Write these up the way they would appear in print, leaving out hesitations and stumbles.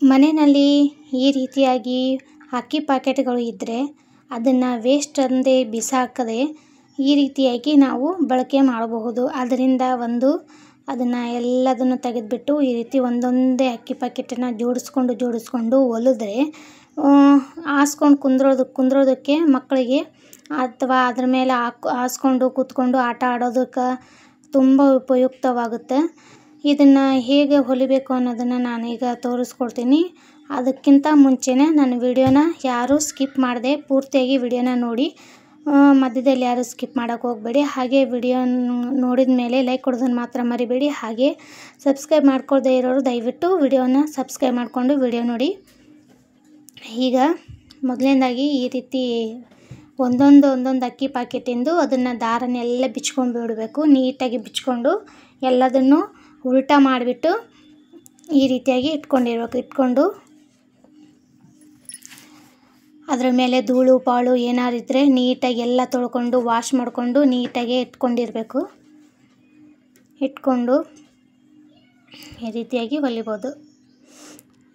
ಮನೆಯಲ್ಲಿ ಈ ರೀತಿಯಾಗಿ ಅಕ್ಕಿ ಪ್ಯಾಕೆಟ್ಗಳು ಇದ್ದರೆ ಅದನ್ನು ವೇಸ್ಟ್ ಅಂದೇ ಬಿಸಾಕದೆ ಈ ರೀತಿಯಾಗಿ ನಾವು ಬಳಕೆ ಮಾಡಬಹುದು. ಅದರಿಂದ ಅದನ್ನು ಎಲ್ಲದನ್ನು ತೆಗೆದುಬಿಟ್ಟು ಈ ರೀತಿ ಒಂದೊಂದೇ ಅಕ್ಕಿ ಪ್ಯಾಕೆಟನ್ನು ಜೋಡಿಸ್ಕೊಂಡು ಹೊಲಿದ್ರೆ ಹಾಸ್ಕೊಂಡು ಕುಂದ್ರೋದಕ್ಕೆ ಮಕ್ಕಳಿಗೆ ಅಥವಾ ಅದ್ರ ಮೇಲೆ ಹಾಸ್ಕೊಂಡು ಕೂತ್ಕೊಂಡು ಆಟ ಆಡೋದಕ್ಕೆ ತುಂಬ ಉಪಯುಕ್ತವಾಗುತ್ತೆ. ಇದನ್ನು ಹೇಗೆ ಹೊಲಿಬೇಕು ಅನ್ನೋದನ್ನು ನಾನೀಗ ತೋರಿಸ್ಕೊಡ್ತೀನಿ. ಅದಕ್ಕಿಂತ ಮುಂಚೆನೇ ನನ್ನ ವಿಡಿಯೋನ ಯಾರೂ ಸ್ಕಿಪ್ ಮಾಡದೆ ಪೂರ್ತಿಯಾಗಿ ವಿಡಿಯೋನ ನೋಡಿ. ಮಧ್ಯದಲ್ಲಿ ಯಾರೂ ಸ್ಕಿಪ್ ಮಾಡೋಕ್ಕೆ ಹೋಗಬೇಡಿ. ಹಾಗೆ ವಿಡಿಯೋ ನೋಡಿದ ಮೇಲೆ ಲೈಕ್ ಕೊಡೋದನ್ನು ಮಾತ್ರ ಮರಿಬೇಡಿ. ಹಾಗೆ ಸಬ್ಸ್ಕ್ರೈಬ್ ಮಾಡ್ಕೊಳ್ಳದೇ ಇರೋರು ದಯವಿಟ್ಟು ವಿಡಿಯೋನ ಸಬ್ಸ್ಕ್ರೈಬ್ ಮಾಡಿಕೊಂಡು ವಿಡಿಯೋ ನೋಡಿ. ಈಗ ಮೊದಲನೇದಾಗಿ ಈ ರೀತಿ ಒಂದೊಂದು ಅಕ್ಕಿ ಪ್ಯಾಕೆಟಿಂದು ಅದನ್ನು ದಾರನೆಲ್ಲ ಬಿಚ್ಕೊಂಡು ಬಿಡಬೇಕು. ನೀಟಾಗಿ ಬಿಚ್ಕೊಂಡು ಎಲ್ಲದನ್ನು ಉಲ್ಟಾ ಮಾಡಿಬಿಟ್ಟು ಈ ರೀತಿಯಾಗಿ ಇಟ್ಕೊಂಡು ಅದರ ಮೇಲೆ ಧೂಳು ಪಾಳು ಏನಾರು ಇದ್ದರೆ ನೀಟಾಗಿ ಎಲ್ಲ ತೊಳ್ಕೊಂಡು ವಾಶ್ ಮಾಡಿಕೊಂಡು ನೀಟಾಗಿ ಇಟ್ಕೊಂಡು ಈ ರೀತಿಯಾಗಿ ಹೊಲಿಬೋದು.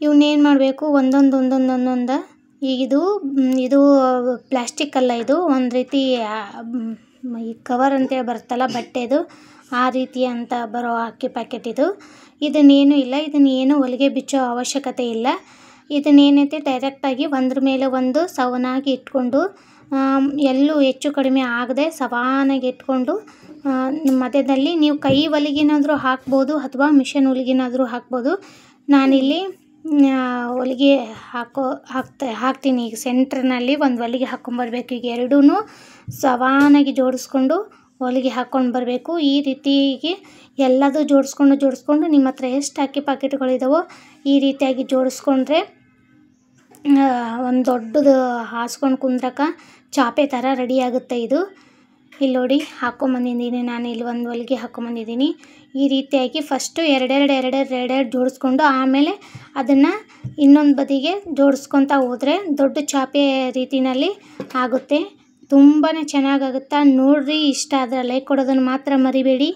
ಇವನ್ನೇನು ಮಾಡಬೇಕು ಒಂದೊಂದು ಈಗ ಇದು ಪ್ಲಾಸ್ಟಿಕ್ ಅಲ್ಲ, ಇದು ಒಂದು ರೀತಿ ಈ ಕವರ್ ಅಂತೇಳಿ ಬರುತ್ತಲ್ಲ ಬಟ್ಟೆದು, ಆ ರೀತಿ ಅಂತ ಬರೋ ಅಕ್ಕಿ ಪ್ಯಾಕೆಟ್ ಇದನ್ನೇನು ಇಲ್ಲ, ಇದನ್ನೇನು ಹೊಲಿಗೆ ಬಿಚ್ಚೋ ಅವಶ್ಯಕತೆ ಇಲ್ಲ. ಇದನ್ನೇನೈತೆ ಡೈರೆಕ್ಟಾಗಿ ಒಂದ್ರ ಮೇಲೆ ಒಂದು ಸವನಾಗಿ ಇಟ್ಕೊಂಡು ಎಲ್ಲೂ ಹೆಚ್ಚು ಕಡಿಮೆ ಆಗದೆ ಸವಾನಾಗಿ ಇಟ್ಕೊಂಡು ಮಧ್ಯದಲ್ಲಿ ನೀವು ಕೈ ಹೊಲಿಗೆನಾದರೂ ಹಾಕ್ಬೋದು ಅಥವಾ ಮಿಷನ್ ಹೊಲಿಗೆನಾದರೂ ಹಾಕ್ಬೋದು. ನಾನಿಲ್ಲಿ ಹೊಲಿಗೆ ಹಾಕ್ತೀನಿ. ಈಗ ಸೆಂಟ್ರ್ನಲ್ಲಿ ಒಂದು ಹೊಲಿಗೆ ಹಾಕ್ಕೊಂಬರ್ಬೇಕು. ಈಗ ಎರಡೂ ಸವಾನಾಗಿ ಜೋಡಿಸ್ಕೊಂಡು ಹೊಲಿಗೆ ಹಾಕ್ಕೊಂಡು ಬರಬೇಕು. ಈ ರೀತಿಯಾಗಿ ಎಲ್ಲದೂ ಜೋಡಿಸ್ಕೊಂಡು ನಿಮ್ಮ ಹತ್ರ ಎಷ್ಟು ಅಕ್ಕಿ ಪ್ಯಾಕೆಟ್ಗಳಿದಾವೋ ಈ ರೀತಿಯಾಗಿ ಜೋಡಿಸ್ಕೊಂಡ್ರೆ ಒಂದು ದೊಡ್ಡದು ಹಾಸ್ಕೊಂಡು ಕುಂದ್ರಕ್ಕೆ ಚಾಪೆ ಥರ ರೆಡಿ ಆಗುತ್ತೆ. ಇಲ್ಲಿ ನೋಡಿ ಹಾಕ್ಕೊಂಬಂದಿದ್ದೀನಿ, ನಾನು ಇಲ್ಲಿ ಒಂದು ಹೊಲಿಗೆ ಹಾಕ್ಕೊಂಬಂದಿದ್ದೀನಿ. ಈ ರೀತಿಯಾಗಿ ಫಸ್ಟು ಎರಡೆರಡು ಜೋಡಿಸ್ಕೊಂಡು ಆಮೇಲೆ ಅದನ್ನು ಇನ್ನೊಂದು ಬದಿಗೆ ಜೋಡಿಸ್ಕೊತಾ ಹೋದರೆ ದೊಡ್ಡ ಚಾಪೆ ರೀತಿಯಲ್ಲಿ ಆಗುತ್ತೆ. ತುಂಬಾ ಚೆನ್ನಾಗಾಗುತ್ತೆ. ನೋಡಿರಿ, ಇಷ್ಟ ಆದರೆ ಲೈಕ್ ಕೊಡೋದನ್ನು ಮಾತ್ರ ಮರಿಬೇಡಿ.